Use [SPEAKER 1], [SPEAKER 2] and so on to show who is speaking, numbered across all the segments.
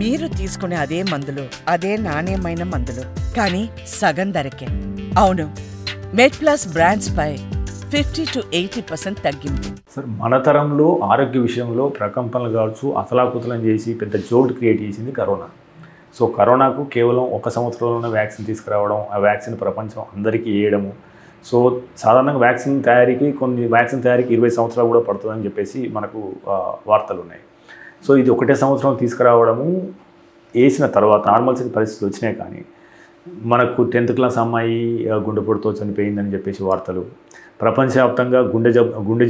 [SPEAKER 1] మీరు తీసుకునే అదే మందులు, అదే నాణ్యమైన మందులు, కానీ సగం ధరకే. అవును, మెడ్ప్లస్ బ్రాండ్స్ పై 50 to 80% తగ్గింపు.
[SPEAKER 2] సార్, మన తరంలో ఆరోగ్య విషయంలో ప్రకంపనలు కావచ్చు, అతలాకుతలం చేసి పెద్ద జోల్ట్ క్రియేట్ చేసింది కరోనా. సో కరోనాకు కేవలం 1 సంవత్సరంలోనే వ్యాక్సిన్ తీసుకురావడం, ఆ వ్యాక్సిన్ ప్రపంచం అందరికీ వేయడము. సో సాధారణంగా వ్యాక్సిన్ తయారీకి 20 సంవత్సరాలు కూడా పడుతుందని చెప్పేసి మనకు వార్తలు ఉన్నాయి. సో ఇది 1 సంవత్సరం తీసుకురావడము, వేసిన తర్వాత నార్మల్స్ పరిస్థితులు వచ్చినాయి. కానీ మనకు 10th క్లాస్ అమ్మాయి గుండెపోటుతో చనిపోయిందని చెప్పేసి వార్తలు. ప్రపంచవ్యాప్తంగా గుండె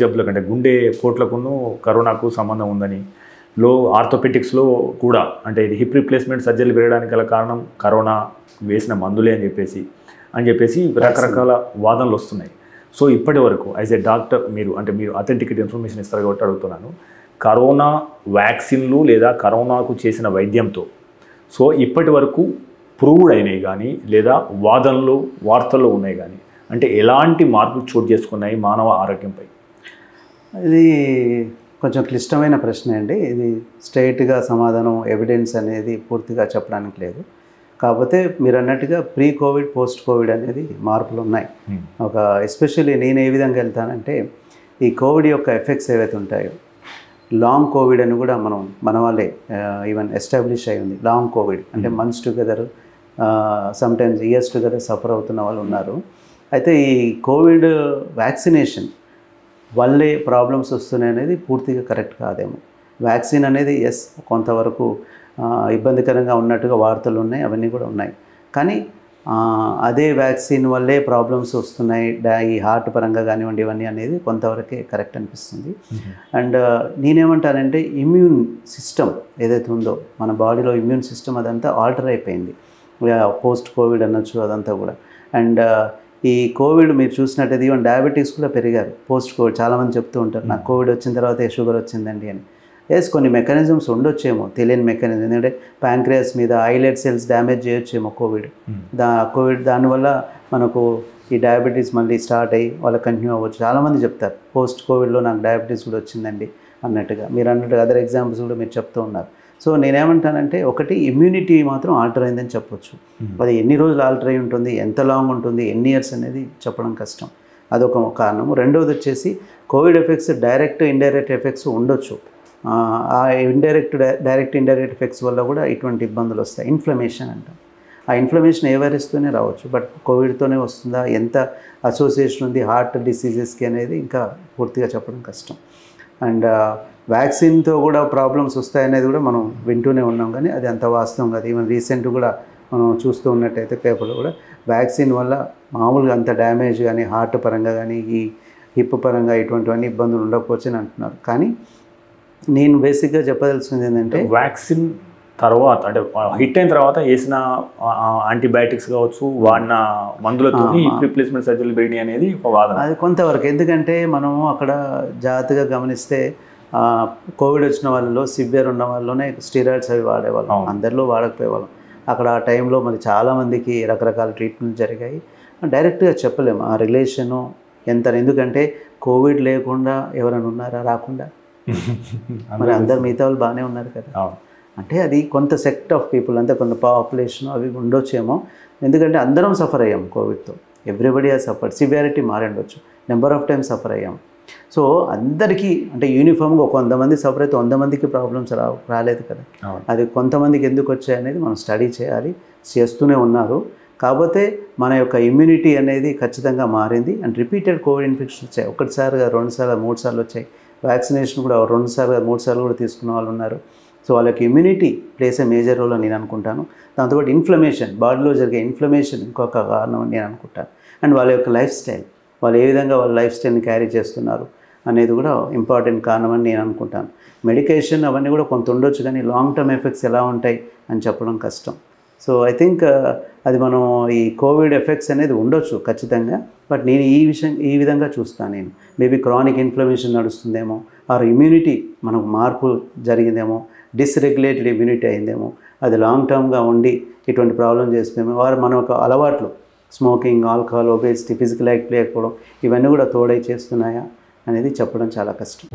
[SPEAKER 2] జబ్బుల కంటే గుండె పోట్లకును కరోనాకు సంబంధం ఉందని, ఆర్థోపెటిక్స్లో కూడా అంటే ఇది హిప్ రిప్లేస్మెంట్ సర్జరీలు పెరగడానికి గల కారణం కరోనా వేసిన మందులే అని చెప్పేసి రకరకాల వాదనలు వస్తున్నాయి. సో ఇప్పటి వరకు యాజ్ ఏ డాక్టర్ మీరు అథెంటికేట్ ఇన్ఫర్మేషన్ ఇస్తారు కాబట్టి అడుగుతున్నాను, కరోనా వ్యాక్సిన్లు లేదా కరోనాకు చేసిన వైద్యంతో సో ఇప్పటి వరకు ప్రూవ్డ్ అయినాయి కానీ లేదా వార్తల్లో ఉన్నాయి కానీ అంటే ఎలాంటి మార్పులు చోటు చేసుకున్నాయి మానవ ఆరోగ్యంపై?
[SPEAKER 3] ఇది కొంచెం క్లిష్టమైన ప్రశ్న అండి. ఇది స్ట్రైట్గా సమాధానం ఎవిడెన్స్ అనేది పూర్తిగా చెప్పడానికి లేదు. కాకపోతే మీరు అన్నట్టుగా ప్రీ కోవిడ్ పోస్ట్ కోవిడ్ అనేది మార్పులు ఉన్నాయి. ఎస్పెషల్లీ నేను ఏ విధంగా వెళ్తానంటే, ఈ కోవిడ్ యొక్క ఎఫెక్ట్స్ ఏవైతే ఉంటాయో, లాంగ్ కోవిడ్ అని కూడా మన వాళ్ళే ఈవెన్ ఎస్టాబ్లిష్ అయి ఉంది. లాంగ్ కోవిడ్ అంటే months together, sometimes years together suffer అవుతున్న వాళ్ళు ఉన్నారు. అయితే ఈ కోవిడ్ వ్యాక్సినేషన్ వల్లే ప్రాబ్లమ్స్ వస్తున్నాయి అనేది పూర్తిగా కరెక్ట్ కాదేమో. వ్యాక్సిన్ అనేది కొంతవరకు ఇబ్బందికరంగా ఉన్నట్టుగా వార్తలు ఉన్నాయి, అవన్నీ కూడా ఉన్నాయి. కానీ అదే వ్యాక్సిన్ వల్లే ప్రాబ్లమ్స్ వస్తున్నాయి ఈ హార్ట్ పరంగా కానివ్వండి ఇవన్నీ అనేది కొంతవరకే కరెక్ట్ అనిపిస్తుంది. అండ్ నేనేమంటానంటే, ఇమ్యూన్ సిస్టమ్ ఏదైతే ఉందో మన బాడీలో ఇమ్యూన్ సిస్టమ్ అదంతా ఆల్టర్ అయిపోయింది పోస్ట్ కోవిడ్ అనొచ్చు అదంతా కూడా. అండ్ ఈ కోవిడ్ మీరు చూసినట్టయితే ఈవెన్ డయాబెటీస్ కూడా పెరిగారు పోస్ట్ కోవిడ్. చాలామంది చెప్తూ ఉంటారు, నాకు కోవిడ్ వచ్చిన తర్వాత షుగర్ వచ్చిందండి అని. కొన్ని మెకానిజమ్స్ ఉండొచ్చేమో, తెలియని మెకానిజం. ఎందుకంటే ప్యాంక్రియాస్ మీద ఐలెట్ సెల్స్ డ్యామేజ్ చేయొచ్చేమో కోవిడ్. దానివల్ల మనకు ఈ డయాబెటీస్ మళ్ళీ స్టార్ట్ అయ్యి వాళ్ళకి కంటిన్యూ అవ్వచ్చు. చాలామంది చెప్తారు పోస్ట్ కోవిడ్లో నాకు డయాబెటీస్ కూడా వచ్చిందండి అన్నట్టుగా. మీరు అన్నట్టుగా అదర్ ఎగ్జాంపుల్స్ కూడా మీరు చెప్తూ ఉన్నారు. సో నేనేమంటానంటే, ఒకటి ఇమ్యూనిటీ మాత్రం ఆల్టర్ అయిందని చెప్పొచ్చు. అది ఎన్ని రోజులు ఆల్టర్ అయి ఉంటుంది, ఎంత లాంగ్ ఉంటుంది, ఎన్ని ఇయర్స్ అనేది చెప్పడం కష్టం. అదొక కారణము. రెండవది వచ్చేసి Covid effects direct indirect effects ఉండొచ్చు. ఆ డైరెక్ట్ ఇండైరెక్ట్ ఎఫెక్ట్స్ వల్ల కూడా ఇటువంటి ఇబ్బందులు వస్తాయి. ఇన్ఫ్లమేషన్ అంటాం. ఆ ఇన్ఫ్లమేషన్ ఏ వైరస్తోనే రావచ్చు, బట్ కోవిడ్తోనే వస్తుందా, ఎంత అసోసియేషన్ ఉంది హార్ట్ డిసీజెస్కి అనేది ఇంకా పూర్తిగా చెప్పడం కష్టం. అండ్ వ్యాక్సిన్తో కూడా ప్రాబ్లమ్స్ వస్తాయనేది కూడా మనం వింటూనే ఉన్నాం, కానీ అది అంత వాస్తవం కాదు. ఈవెన్ రీసెంట్ కూడా మనం చూస్తూ ఉన్నట్టయితే పేపర్లో కూడా వ్యాక్సిన్ వల్ల మామూలుగా అంత డ్యామేజ్ కానీ హార్ట్ పరంగా కానీ ఈ హిప్ పరంగా ఇటువంటివన్నీ ఇబ్బందులు ఉండకపోవచ్చు అని అంటున్నారు. కానీ నేను బేసిక్గా చెప్పదలుచుకుంది ఏంటంటే,
[SPEAKER 2] వ్యాక్సిన్ తర్వాత అంటే హిట్ అయిన తర్వాత వేసిన యాంటీబయాటిక్స్ కావచ్చు, వాడిన మందులతో రీప్లేస్మెంట్ సర్జరీలు పెరిగినాయి అనేది ఒక వాదన.
[SPEAKER 3] అది కొంతవరకు, ఎందుకంటే మనము అక్కడ జాగ్రత్తగా గమనిస్తే కోవిడ్ వచ్చిన వాళ్ళలో సివియర్ ఉన్న వాళ్ళలోనే స్టీరాయిడ్స్ అవి వాడేవాళ్ళం, అందరిలో వాడకపోయేవాళ్ళం. అక్కడ ఆ టైంలో మరి చాలామందికి రకరకాల ట్రీట్మెంట్ జరిగాయి. డైరెక్ట్గా చెప్పలేము ఆ రిలేషను ఎంత. ఎందుకంటే కోవిడ్ లేకుండా ఎవరైనా ఉన్నారా రాకుండా? మరి అందరు మిగతా వాళ్ళు బాగానే ఉన్నారు కదా. అంటే అది కొంత సెక్ట్ ఆఫ్ పీపుల్, అంతే కొంత పాపులేషన్ అవి ఉండొచ్చేమో. ఎందుకంటే అందరం సఫర్ అయ్యాం కోవిడ్తో. Everybody has suffered. సివియారిటీ మారిండొచ్చు, నెంబర్ ఆఫ్ టైమ్స్ సఫర్ అయ్యాం. సో అందరికీ అంటే యూనిఫామ్గా 100 మంది సఫర్ అయితే 100 మందికి ప్రాబ్లమ్స్ రాలేదు కదా. అది కొంతమందికి ఎందుకు వచ్చాయనేది మనం స్టడీ చేస్తూనే ఉన్నారు. కాకపోతే మన యొక్క ఇమ్యూనిటీ అనేది ఖచ్చితంగా మారింది. అండ్ రిపీటెడ్ కోవిడ్ ఇన్ఫెక్షన్స్ వచ్చాయి. 1 సారి 2 సార్లు 3 సార్లు వచ్చాయి. వ్యాక్సినేషన్ కూడా 2 సార్లు 3 సార్లు కూడా తీసుకున్న వాళ్ళు ఉన్నారు. సో వాళ్ళకి immunity place a major role అని నేను అనుకుంటాను. దాంతోపాటు ఇన్ఫ్లమేషన్, బాడీలో జరిగే ఇన్ఫ్లమేషన్ ఇంకొక కారణం అని నేను అనుకుంటాను. అండ్ వాళ్ళ యొక్క లైఫ్ స్టైల్, వాళ్ళు ఏ విధంగా వాళ్ళ లైఫ్ స్టైల్ని క్యారీ చేస్తున్నారు అనేది కూడా ఇంపార్టెంట్ కారణం అని నేను అనుకుంటాను. మెడికేషన్ అవన్నీ కూడా కొంత ఉండొచ్చు, కానీ లాంగ్ టర్మ్ ఎఫెక్ట్స్ ఎలా ఉంటాయి అని చెప్పడం కష్టం. సో ఐ థింక్ అది మనం ఈ కోవిడ్ ఎఫెక్ట్స్ అనేది ఉండొచ్చు ఖచ్చితంగా. బట్ నేను ఈ విధంగా చూస్తాను. నేను మేబీ క్రానిక్ ఇన్ఫ్లమేషన్ నడుస్తుందేమో, ఆర్ ఇమ్యూనిటీ మనకు మార్పు జరిగిందేమో, డిస్రెగ్యులేటెడ్ ఇమ్యూనిటీ అయిందేమో, అది లాంగ్ టర్మ్గా ఉండి ఇటువంటి ప్రాబ్లం చేస్తుందేమో, వారు మన యొక్క అలవాట్లు smoking, alcohol, obesity, physical activity లేకపోవడం ఇవన్నీ కూడా తోడై చేస్తున్నాయా అనేది చెప్పడం చాలా కష్టం.